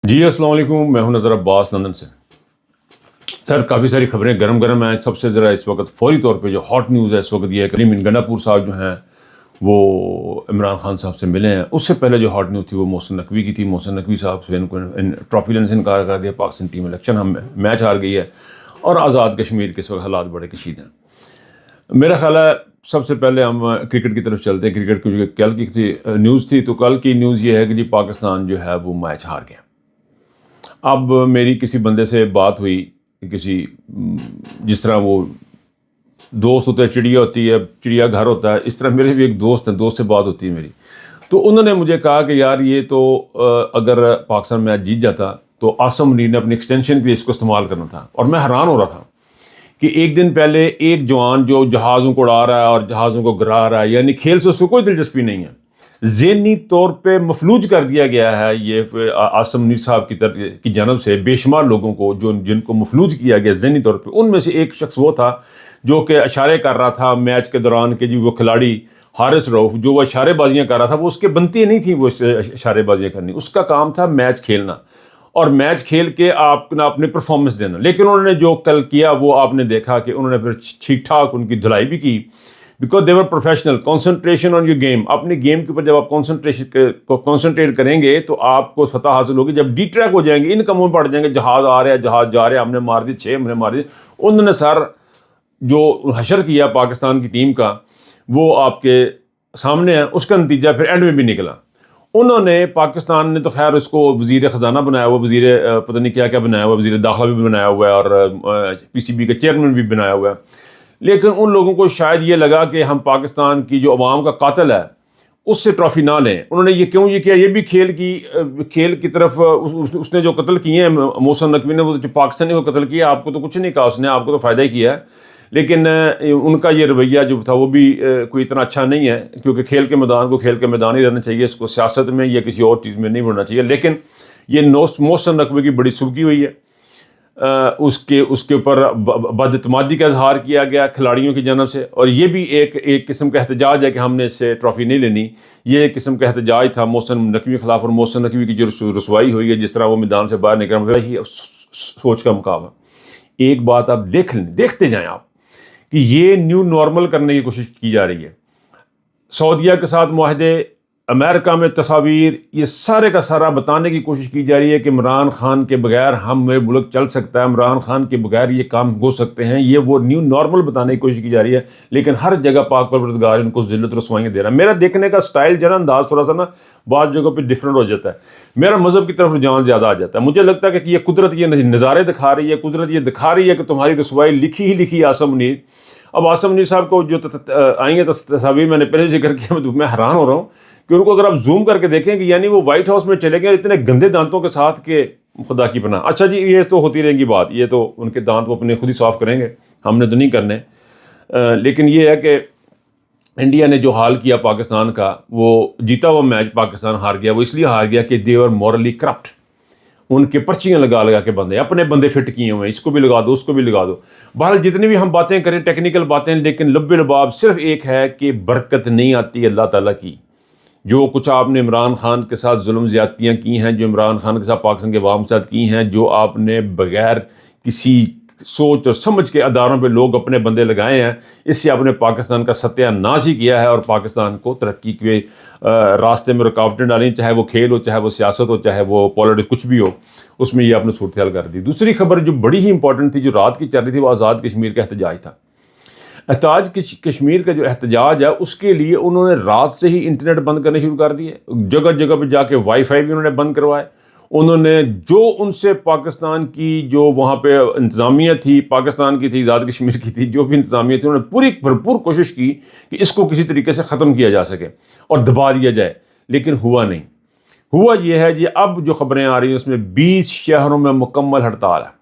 جی السلام علیکم، میں ہوں نظر عباس لندن سے۔ سر کافی ساری خبریں گرم گرم ہیں۔ سب سے ذرا اس وقت فوری طور پہ جو ہاٹ نیوز ہے اس وقت یہ ہے کہ کریم گنڈاپور صاحب جو ہیں وہ عمران خان صاحب سے ملے ہیں۔ اس سے پہلے جو ہاٹ نیوز تھی وہ محسن نقوی کی تھی۔ محسن نقوی صاحب سے ان کو ٹرافی لینے سے انکار کر دیا۔ پاکستان ٹیم الیکشن ہم میچ ہار گئی ہے اور آزاد کشمیر کے اس وقت حالات بڑے کشید ہیں۔ میرا خیال ہے سب سے پہلے ہم کرکٹ کی طرف چلتے ہیں۔ کرکٹ کی جو کل کی تھی نیوز تھی، تو کل کی نیوز یہ ہے کہ جی پاکستان جو ہے وہ میچ ہار گیا۔ اب میری کسی بندے سے بات ہوئی، کسی جس طرح وہ دوست ہوتا ہے، چڑیا ہوتی ہے، چڑیا گھر ہوتا ہے، اس طرح میرے بھی ایک دوست ہیں، دوست سے بات ہوتی ہے میری۔ تو انہوں نے مجھے کہا کہ یار یہ تو اگر پاکستان میچ جیت جاتا تو عاصم منیر نے اپنی ایکسٹینشن کے لیے اس کو استعمال کرنا تھا۔ اور میں حیران ہو رہا تھا کہ ایک دن پہلے ایک جوان جو جہازوں کو اڑا رہا ہے اور جہازوں کو گرا رہا ہے، یعنی کھیل سے اس کو کوئی دلچسپی نہیں ہے، ذہنی طور پہ مفلوج کر دیا گیا ہے یہ عاصم منیر صاحب کی جانب سے بے شمار لوگوں کو جن کو مفلوج کیا گیا ذہنی طور پہ۔ ان میں سے ایک شخص وہ تھا جو کہ اشارے کر رہا تھا میچ کے دوران کہ جی وہ کھلاڑی حارث رؤف جو وہ اشارے بازیاں کر رہا تھا، وہ اس کے بنتی نہیں تھیں وہ اشارے بازیاں کرنی، اس کا کام تھا میچ کھیلنا اور میچ کھیل کے آپ نے اپنی پرفارمنس دینا۔ لیکن انہوں نے جو کل کیا وہ آپ نے دیکھا کہ انہوں نے پھر ٹھیک ٹھاک ان کی دھلائی بھی کی، because they were professional. Concentration on your game, اپنی گیم کے اوپر جب آپ کنسنٹریٹ کریں گے تو آپ کو فتح حاصل ہوگی۔ جب ڈی ٹریک ہو جائیں گے، ان کموں میں پڑ جائیں گے، جہاز آ رہا ہے، جہاز جا رہے ہیں، ہم نے مار دی 6، ہم نے مار دی، انہوں نے سر جو حشر کیا پاکستان کی ٹیم کا وہ آپ کے سامنے ہے۔ اس کا نتیجہ پھر اینڈ میں بھی نکلا۔ انہوں نے پاکستان نے تو خیر اس کو وزیر خزانہ بنایا ہوا، وزیر پتہ نہیں کیا کیا بنایا ہوا، وزیر داخلہ بھی بنایا ہوا ہے اور پی سی بی کا چیئرمین بھی بنایا ہوا ہے۔ لیکن ان لوگوں کو شاید یہ لگا کہ ہم پاکستان کی جو عوام کا قاتل ہے اس سے ٹرافی نہ لیں۔ انہوں نے یہ کیوں یہ کیا؟ یہ بھی کھیل کی طرف اس نے جو قتل کیے ہیں محسن نقوی نے، وہ جو پاکستانی کو قتل کیا، آپ کو تو کچھ نہیں کہا اس نے، آپ کو تو فائدہ ہی کیا ہے۔ لیکن ان کا یہ رویہ جو تھا وہ بھی کوئی اتنا اچھا نہیں ہے، کیونکہ کھیل کے میدان کو کھیل کے میدان ہی رہنا چاہیے، اس کو سیاست میں یا کسی اور چیز میں نہیں بڑھنا چاہیے۔ لیکن یہ محسن نقوی کی بڑی سبکی ہوئی ہے، اس کے اوپر بد اعتمادی کا اظہار کیا گیا کھلاڑیوں کی جانب سے، اور یہ بھی ایک قسم کا احتجاج ہے کہ ہم نے اس سے ٹرافی نہیں لینی۔ یہ ایک قسم کا احتجاج تھا محسن نقوی کے خلاف، اور محسن نقوی کی جو رسوائی ہوئی ہے، جس طرح وہ میدان سے باہر نکل، وہی سوچ کا مقابلہ۔ ایک بات آپ دیکھتے جائیں آپ کہ یہ نیو نارمل کرنے کی کوشش کی جا رہی ہے۔ سعودیہ کے ساتھ معاہدے، امریکہ میں تصاویر، یہ سارے کا سارا بتانے کی کوشش کی جا رہی ہے کہ عمران خان کے بغیر ہمیں ملک چل سکتا ہے، عمران خان کے بغیر یہ کام ہو سکتے ہیں، یہ وہ نیو نارمل بتانے کی کوشش کی جا رہی ہے۔ لیکن ہر جگہ پاک پروردگار ان کو ذلت رسوائیاں دے رہا ہے۔ میرا دیکھنے کا سٹائل جو ہے نا، انداز تھوڑا سا نا بعض جگہوں پہ ڈفرینٹ ہو جاتا ہے۔ میرا مذہب کی طرف رجحان زیادہ آ جاتا ہے۔ مجھے لگتا ہے کہ یہ قدرت یہ نظارے دکھا رہی ہے، قدرت یہ دکھا رہی ہے کہ تمہاری رسوائی لکھی ہی لکھی عاصم منیر۔ اب عاصم منیر صاحب کو جو آئی ہیں تصاویر، میں نے پہلے ذکر کیا، میں حیران ہو رہا ہوں کہ ان کو اگر آپ زوم کر کے دیکھیں کہ یعنی وہ وائٹ ہاؤس میں چلے گئے اتنے گندے دانتوں کے ساتھ کہ خدا کی پناہ۔ اچھا جی، یہ تو ہوتی رہیں گی بات، یہ تو ان کے دانت وہ اپنے خود ہی صاف کریں گے، ہم نے تو نہیں کرنے۔ لیکن یہ ہے کہ انڈیا نے جو حال کیا پاکستان کا، وہ جیتا ہوا میچ پاکستان ہار گیا، وہ اس لیے ہار گیا کہ دے آر مورلی کرپٹ۔ ان کے پرچیاں لگا کے بندے، اپنے بندے فٹ کیے ہوئے ہیں، اس کو بھی لگا دو، اس کو بھی لگا دو۔ بہرحال جتنی بھی ہم باتیں کریں ٹیکنیکل باتیں، لیکن لب لباب صرف ایک ہے کہ برکت نہیں آتی اللہ تعالیٰ کی۔ جو کچھ آپ نے عمران خان کے ساتھ ظلم زیادتیاں کی ہیں، جو عمران خان کے ساتھ پاکستان کے عوام کے ساتھ کی ہیں، جو آپ نے بغیر کسی سوچ اور سمجھ کے اداروں پہ لوگ اپنے بندے لگائے ہیں، اس سے آپ نے پاکستان کا ستیہ ناش ہی کیا ہے اور پاکستان کو ترقی کے راستے میں رکاوٹیں ڈالیں، چاہے وہ کھیل ہو، چاہے وہ سیاست ہو، چاہے وہ پالیٹکس، کچھ بھی ہو، اس میں یہ آپ نے صورتحال کر دی۔ دوسری خبر جو بڑی ہی امپورٹنٹ تھی، جو رات کی چل رہی تھی، وہ آزاد کشمیر کا احتجاج تھا۔ کشمیر کا جو احتجاج ہے اس کے لیے انہوں نے رات سے ہی انٹرنیٹ بند کرنے شروع کر دیے، جگہ جگہ پہ جا کے وائی فائی بھی انہوں نے بند کروائے۔ انہوں نے جو ان سے پاکستان کی جو وہاں پہ انتظامیہ تھی، پاکستان کی تھی، آزاد کشمیر کی تھی، جو بھی انتظامیہ تھی، انہوں نے پوری بھرپور کوشش کی کہ اس کو کسی طریقے سے ختم کیا جا سکے اور دبا دیا جائے، لیکن ہوا نہیں۔ ہوا یہ ہے جی، اب جو خبریں آ رہی ہیں اس میں 20 شہروں میں مکمل ہڑتال ہے،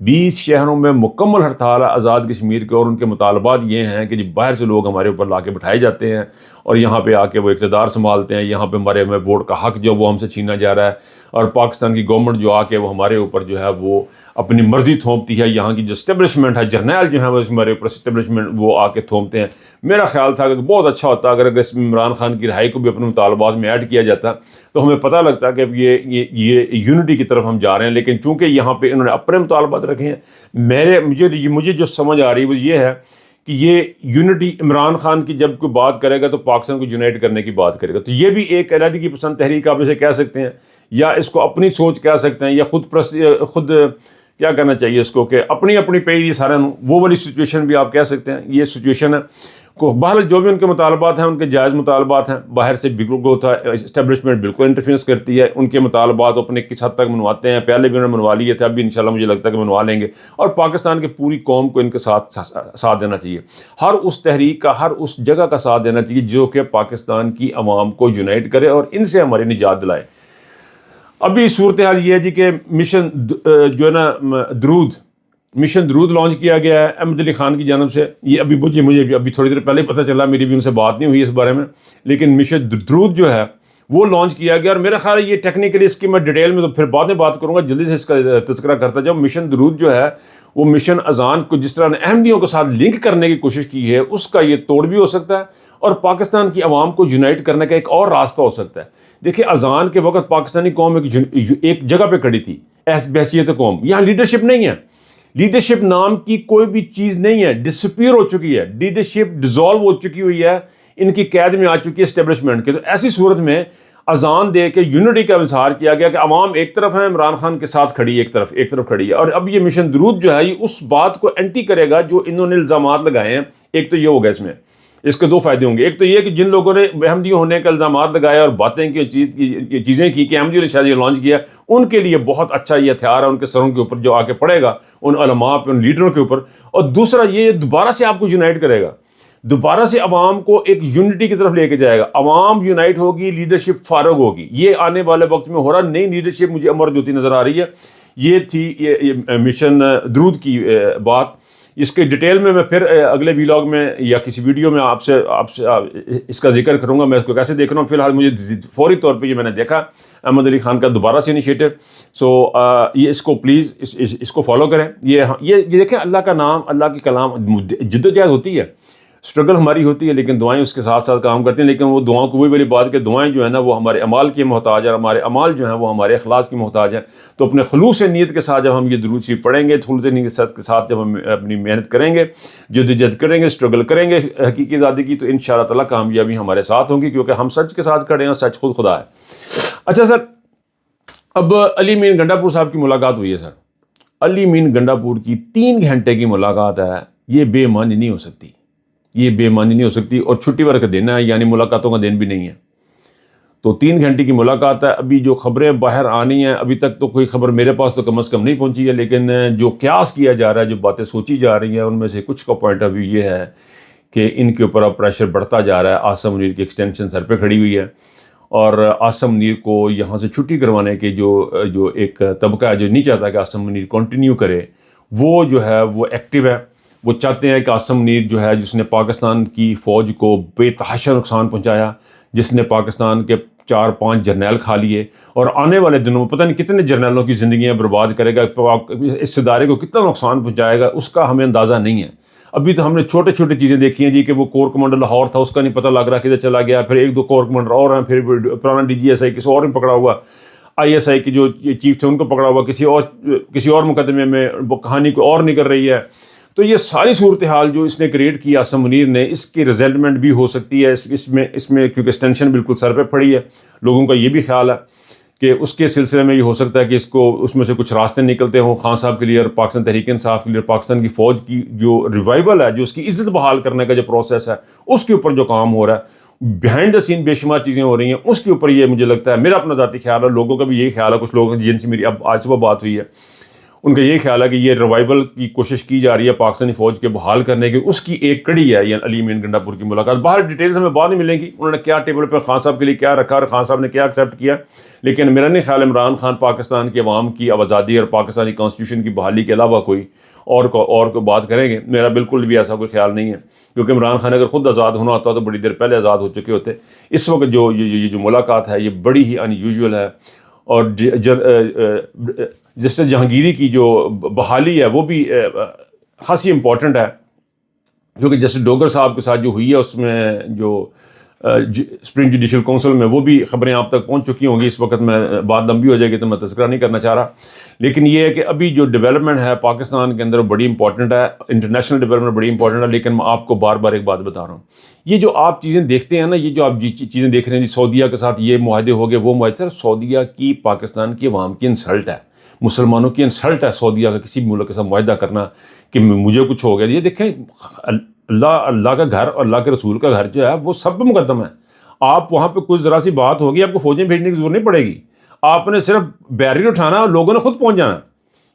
20 شہروں میں مکمل ہڑتال ہے آزاد کشمیر کے، اور ان کے مطالبات یہ ہیں کہ جی باہر سے لوگ ہمارے اوپر لا کے بٹھائے جاتے ہیں اور یہاں پہ آ کے وہ اقتدار سنبھالتے ہیں. یہاں پہ ہمارے ووٹ کا حق جو وہ ہم سے چھینا جا رہا ہے, اور پاکستان کی گورنمنٹ جو آ کے وہ ہمارے اوپر جو ہے وہ اپنی مرضی تھوپتی ہے. یہاں کی جو اسٹیبلشمنٹ ہے, جرنیل جو ہے وہ ہمارے اوپر اسٹیبلشمنٹ وہ آ کے تھوپتے ہیں. میرا خیال تھا کہ بہت اچھا ہوتا اگر اس میں عمران خان کی رہائی کو بھی اپنے مطالبات میں ایڈ کیا جاتا, تو ہمیں پتہ لگتا کہ یہ یونٹی کی طرف ہم جا رہے ہیں. لیکن چونکہ یہاں پہ انہوں نے اپنے مطالبات رکھے ہیں, مجھے جو سمجھ آ رہی ہے وہ یہ ہے کہ یہ یونٹی عمران خان کی جب کوئی بات کرے گا تو پاکستان کو یونائٹ کرنے کی بات کرے گا. تو یہ بھی ایک علیحدگی پسند تحریک آپ اسے کہہ سکتے ہیں, یا اس کو اپنی سوچ کہہ سکتے ہیں, یا خود کیا کرنا چاہیے اس کو کہ اپنی پہ ہی سارا وہ والی سچویشن بھی آپ کہہ سکتے ہیں. یہ سچویشن ہے کو بہرحال جو بھی ان کے مطالبات ہیں ان کے جائز مطالبات ہیں. باہر سے بالکل ہوتا ہے, اسٹیبلشمنٹ بالکل انٹرفیئرنس کرتی ہے. ان کے مطالبات اپنے کس حد تک منواتے ہیں, پہلے بھی انہوں نے منوا لیے تھے, اب بھی انشاءاللہ مجھے لگتا ہے کہ منوا لیں گے. اور پاکستان کی پوری قوم کو ان کے ساتھ دینا چاہیے, ہر اس تحریک کا, ہر اس جگہ کا ساتھ دینا چاہیے جو کہ پاکستان کی عوام کو یونائٹ کرے اور ان سے ہماری نجات دلائے. ابھی صورتحال یہ ہے جی کہ مشن جو ہے نا مشن درود لانچ کیا گیا ہے احمد علی خان کی جانب سے. یہ مجھے ابھی تھوڑی دیر پہلے پتہ چلا, میری بھی ان سے بات نہیں ہوئی اس بارے میں, لیکن مشن درود جو ہے وہ لانچ کیا گیا. اور میرا خیال ہے یہ ٹیکنیکلی اس کی میں ڈیٹیل میں تو پھر بعد میں بات کروں گا, جلدی سے اس کا تذکرہ کرتا جب. مشن درود جو ہے وہ مشن اذان کو جس طرح نے احمدیوں کے ساتھ لنک کرنے کی کوشش کی ہے, اس کا یہ توڑ بھی ہو سکتا ہے, اور پاکستان کی عوام کو یونائٹ کرنے کا ایک اور راستہ ہو سکتا ہے. دیکھیں اذان کے وقت پاکستانی قوم ایک جگہ پہ کھڑی تھی بحیثیت قوم. یہاں لیڈرشپ نہیں ہے, لیڈرشپ نام کی کوئی بھی چیز نہیں ہے, ڈسپیئر ہو چکی ہے, لیڈرشپ ڈیزالو ہو چکی ہوئی ہے, ان کی قید میں آ چکی ہے اسٹیبلشمنٹ کے. تو ایسی صورت میں اذان دے کے یونٹی کا اظہار کیا گیا کہ عوام ایک طرف ہے, عمران خان کے ساتھ کھڑی ہے, ایک طرف کھڑی ہے. اور اب یہ مشن درود جو ہے یہ اس بات کو اینٹی کرے گا جو انہوں نے الزامات لگائے ہیں. ایک تو یہ ہوگا اس کے دو فائدے ہوں گے. ایک تو یہ کہ جن لوگوں نے احمدی ہونے کا الزامات لگایا اور باتیں کی, چیزیں کی کہ احمدیوں نے شاید یہ لانچ کیا, ان کے لیے بہت اچھا یہ ہتھیار ہے ان کے سروں کے اوپر جو آ کے پڑے گا ان علماء پہ, ان لیڈروں کے اوپر. اور دوسرا یہ دوبارہ سے آپ کو یونائٹ کرے گا, دوبارہ سے عوام کو ایک یونٹی کی طرف لے کے جائے گا. عوام یونائٹ ہوگی, لیڈرشپ فارغ ہوگی. یہ آنے والے وقت میں ہو رہا, نئی لیڈرشپ مجھے امر ہوتی نظر آ رہی ہے. یہ تھی یہ مشن درود کی بات. اس کے ڈیٹیل میں پھر اگلے ویلاگ میں یا کسی ویڈیو میں آپ سے اس کا ذکر کروں گا, میں اس کو کیسے دیکھ رہا ہوں. فی الحال مجھے فوری طور پہ یہ میں نے دیکھا احمد علی خان کا دوبارہ سے انیشیٹو. سو یہ اس کو پلیز اس کو فالو کریں. یہ دیکھیں, اللہ کا نام, اللہ کی کلام, جدوجہد ہوتی ہے, اسٹرگل ہماری ہوتی ہے, لیکن دعائیں اس کے ساتھ ساتھ کام کرتی ہیں. لیکن وہ دعاؤں کو وہی والی بات کہ دعائیں جو ہے نا وہ ہمارے اعمال کی محتاج ہے, ہمارے اعمال جو ہیں وہ ہمارے اخلاص کی محتاج ہیں. تو اپنے خلوص نیت کے ساتھ جب ہم یہ درود شریف پڑھیں گے, خلوص نیت کے ساتھ جب ہم اپنی محنت کریں گے, جدوجہد کریں گے, اسٹرگل کریں گے حقیقی آزادی کی, تو ان شاء اللہ تعالیٰ کامیابی ہمارے ساتھ ہوگی, کیونکہ ہم سچ کے ساتھ کھڑے ہیں اور سچ خود خدا ہے. اچھا سر, اب علی مین گنڈا پور صاحب کی ملاقات ہوئی ہے. سر علی مین گنڈا پور کی 3 گھنٹے کی ملاقات ہے, یہ بے معنی نہیں ہو سکتی, یہ بے معنی نہیں ہو سکتی. اور چھٹی ور کا دن ہے, یعنی ملاقاتوں کا دن بھی نہیں ہے. تو 3 گھنٹے کی ملاقات ہے. ابھی جو خبریں باہر آنی ہیں, ابھی تک تو کوئی خبر میرے پاس تو کم از کم نہیں پہنچی ہے, لیکن جو قیاس کیا جا رہا ہے, جو باتیں سوچی جا رہی ہیں, ان میں سے کچھ کا پوائنٹ آف ویو یہ ہے کہ ان کے اوپر اب پریشر بڑھتا جا رہا ہے. عاصم منیر کی ایکسٹینشن سر پہ کھڑی ہوئی ہے, اور عاصم منیر کو یہاں سے چھٹی کروانے کے جو ایک طبقہ ہے جو نہیں چاہتا کہ عاصم منیر کنٹینیو کرے, وہ جو ہے وہ ایکٹیو ہے. وہ چاہتے ہیں کہ عاصم منیر جو ہے, جس نے پاکستان کی فوج کو بے تحاشا نقصان پہنچایا, جس نے پاکستان کے 4-5 جرنیل کھا لیے, اور آنے والے دنوں میں پتہ نہیں کتنے جرنیلوں کی زندگیاں برباد کرے گا, اس ادارے کو کتنا نقصان پہنچائے گا, اس کا ہمیں اندازہ نہیں ہے. ابھی تو ہم نے چھوٹے چیزیں دیکھی ہیں جی, کہ وہ کور کمانڈر لاہور تھا, اس کا نہیں پتہ لگ رہا کدھر چلا گیا. پھر 1-2 کور کمانڈر اور ہیں, پھر پرانا DGSI کسی اور نے پکڑا ہوا, ISI کے جو چیف تھے ان کو پکڑا ہوا کسی اور مقدمے میں, وہ کہانی کو اور نکل رہی ہے. تو یہ ساری صورتحال جو اس نے کریٹ کی عاصم منیر نے, اس کی ریزلٹمنٹ بھی ہو سکتی ہے اس میں کیونکہ ایکسٹینشن بالکل سر پہ پڑی ہے. لوگوں کا یہ بھی خیال ہے کہ اس کے سلسلے میں یہ ہو سکتا ہے کہ اس میں سے کچھ راستے نکلتے ہوں خان صاحب کے لیے, اور پاکستان تحریک انصاف کے لیے, پاکستان کی فوج کی جو ریوائول ہے, جو اس کی عزت بحال کرنے کا جو پروسیس ہے, اس کے اوپر جو کام ہو رہا ہے, بیہائنڈ دا سین بے شمار چیزیں ہو رہی ہیں, اس کے اوپر یہ مجھے لگتا ہے, میرا اپنا ذاتی خیال ہے, لوگوں کا بھی یہی خیال ہے, کچھ لوگوں جن سے میری اب آج صبح بات ہوئی ہے, ان کا یہی خیال ہے کہ یہ ریوائول کی کوشش کی جا رہی ہے پاکستانی فوج کے بحال کرنے کی، اس کی ایک کڑی ہے یہ علی امین گنڈا پور کی ملاقات۔ باہر ڈیٹیلز ہمیں بعد میں ملیں گی، انہوں نے کیا ٹیبل پہ خان صاحب کے لیے کیا رکھا اور خان صاحب نے کیا ایکسیپٹ کیا، لیکن میرا نہیں خیال عمران خان پاکستان کے عوام کی آزادی اور پاکستانی کانسٹیٹیوشن کی بحالی کے علاوہ کوئی اور بات کریں گے۔ میرا بالکل بھی ایسا کوئی خیال نہیں ہے، کیونکہ عمران خان اگر خود آزاد ہونا ہوتا تو بڑی دیر پہلے آزاد ہو چکے ہوتے۔ اس وقت جو ملاقات ہے یہ بڑی ہی ان یوزول ہے، اور جس سے جہانگیری کی جو بحالی ہے وہ بھی خاصی امپورٹنٹ ہے، کیونکہ جیسے ڈوگر صاحب کے ساتھ جو ہوئی ہے اس میں جو سپرنگ جوڈیشل کونسل میں وہ بھی خبریں آپ تک پہنچ چکی ہوں گی۔ اس وقت میں بات لمبی ہو جائے گی تو میں تذکرہ نہیں کرنا چاہ رہا، لیکن یہ ہے کہ ابھی جو ڈیولپمنٹ ہے پاکستان کے اندر بڑی امپورٹنٹ ہے، انٹرنیشنل ڈیولپمنٹ بڑی امپورٹنٹ ہے۔ لیکن میں آپ کو بار بار ایک بات بتا رہا ہوں، یہ جو آپ چیزیں دیکھتے ہیں نا، یہ جو آپ چیزیں دیکھ رہے ہیں جی، سعودیہ کے ساتھ یہ معاہدے ہو گئے وہ معاہدے، سر سعودیہ کی پاکستان کی عوام کی انسلٹ ہے، مسلمانوں کی انسلٹ ہے سعودیہ کا کسی بھی ملک کے ساتھ معاہدہ کرنا کہ مجھے کچھ ہو گیا۔ یہ دیکھیں، اللہ کا گھر اور اللہ کے رسول کا گھر جو ہے وہ سب پہ مقدم ہے۔ آپ وہاں پہ کچھ ذرا سی بات ہوگی، آپ کو فوجیں بھیجنے کی ضرورت نہیں پڑے گی، آپ نے صرف بیریر اٹھانا اور لوگوں نے خود پہنچ جانا۔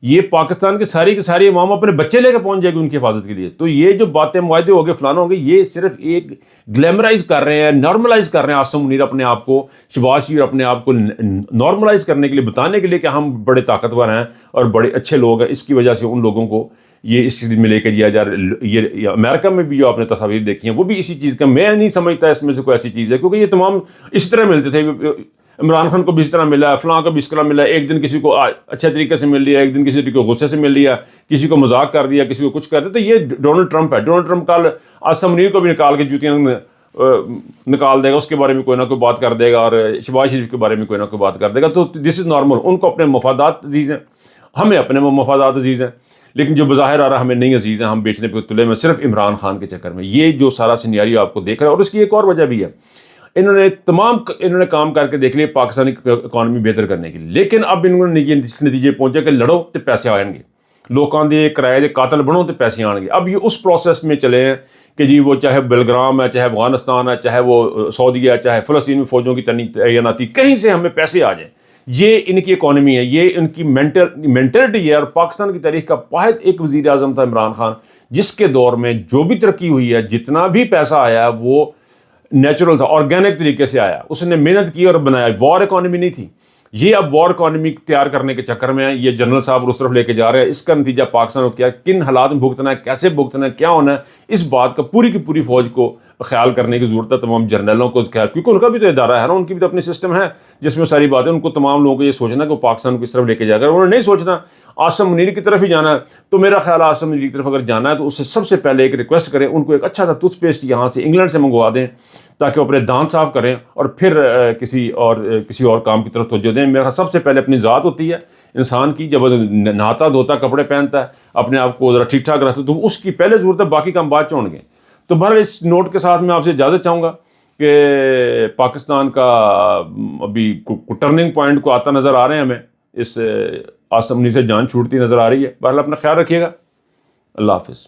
یہ پاکستان کی ساری عوام اپنے بچے لے کے پہنچ جائے گی ان کی حفاظت کے لیے۔ تو یہ جو باتیں معاہدے ہو گئے فلانا ہو گئے، یہ صرف ایک گلیمرائز کر رہے ہیں، نارملائز کر رہے ہیں عاصم منیر اپنے آپ کو، شہباز شریف اپنے آپ کو نارملائز کرنے کے لیے، بتانے کے لیے کہ ہم بڑے طاقتور ہیں اور بڑے اچھے لوگ ہیں۔ اس کی وجہ سے ان لوگوں کو یہ اس چیز میں لے کے جا رہا ہے۔ یہ امریکہ میں بھی جو آپ نے تصاویر دیکھی ہیں وہ بھی اسی چیز کا، میں نہیں سمجھتا اس میں سے کوئی ایسی چیز ہے، کیونکہ یہ تمام اس طرح ملتے تھے۔ عمران خان کو بھی اس طرح ملا ہے، فلاں کو بھی اس طرح ملا ہے، ایک دن کسی کو اچھے طریقے سے مل لیا، ایک دن کسی کو غصے سے مل لیا، کسی کو مذاق کر دیا، کسی کو کچھ کر دیا۔ تو یہ ڈونلڈ ٹرمپ ہے۔ ڈونلڈ ٹرمپ کل عاصم منیر کو بھی نکال کے جوتیاں نکال دے گا، اس کے بارے میں کوئی نہ کوئی بات کر دے گا، اور شہباز شریف کے بارے میں کوئی نہ کوئی بات کر دے گا۔ تو دس از نارمل، ان کو اپنے مفادات عزیز ہیں، ہمیں اپنے مفادات عزیز ہیں، لیکن جو بظاہر آ رہا ہمیں نہیں عزیز ہیں، ہم بیچنے پہ تلے میں صرف عمران خان کے چکر میں۔ یہ جو سارا سینیریو آپ کو دیکھ رہا ہے، اور اس کی ایک اور وجہ بھی ہے، انہوں نے کام کر کے دیکھ لیے پاکستانی اکانومی بہتر کرنے کے لیے، لیکن اب انہوں نے یہ نتیجے پہنچے کہ لڑو تو پیسے آئیں گے، لوکاں دے کرائے دے قاتل بنو تو پیسے آئیں گے۔ اب یہ اس پروسیس میں چلے ہیں کہ جی وہ چاہے بلگرام ہے، چاہے افغانستان ہے، چاہے وہ سعودیہ ہے، چاہے فلسطین میں فوجوں کی تعیناتی، کہیں سے ہمیں پیسے آ جائیں۔ یہ ان کی اکانومی ہے، یہ ان کی مینٹلٹی ہے۔ اور پاکستان کی تاریخ کا واحد ایک وزیر اعظم تھا عمران خان، جس کے دور میں جو بھی ترقی ہوئی ہے، جتنا بھی پیسہ آیا ہے وہ نیچرل تھا، آرگینک طریقے سے آیا، اس نے محنت کی اور بنایا، وار اکانومی نہیں تھی۔ یہ اب وار اکانومی تیار کرنے کے چکر میں ہے، یہ جنرل صاحب اس طرف لے کے جا رہے ہیں۔ اس کا نتیجہ پاکستان کو کیا، کن حالات میں بھگتنا ہے، کیسے بھگتنا ہے، کیا ہونا ہے، اس بات کا پوری کی پوری فوج کو خیال کرنے کی ضرورت ہے، تمام جرنیلوں کو خیال، کیونکہ ان کا بھی تو ادارہ ہے نا، ان کی بھی تو اپنی سسٹم ہے جس میں ساری باتیں، ان کو تمام لوگوں کو یہ سوچنا کہ وہ پاکستان کو اس طرف لے کے جائے گا۔ انہوں نے نہیں سوچنا عاصم منیر کی طرف ہی جانا ہے۔ تو میرا خیال ہے عاصم منیر کی طرف اگر جانا ہے تو اس سے سب سے پہلے ایک ریکویسٹ کریں، ان کو ایک اچھا سا ٹوتھ پیسٹ یہاں سے انگلینڈ سے منگوا دیں تاکہ وہ اپنے دانت صاف کریں، اور پھر کسی اور کام کی طرف توجہ دیں۔ میرا سب سے پہلے اپنی ذات ہوتی ہے انسان کی، جب نہاتا دھوتا کپڑے پہنتا ہے، اپنے آپ کو ذرا ٹھیک ٹھاک رکھتا ہے، تو اس کی پہلے ضرورت ہے، باقی کام بعد چ ہوں گے۔ تو بہرحال اس نوٹ کے ساتھ میں آپ سے اجازت چاہوں گا کہ پاکستان کا ابھی ٹرننگ پوائنٹ کو آتا نظر آ رہے ہیں، ہمیں اس عاصم منیر سے جان چھوٹتی نظر آ رہی ہے۔ بہرحال اپنا خیال رکھیے گا، اللہ حافظ۔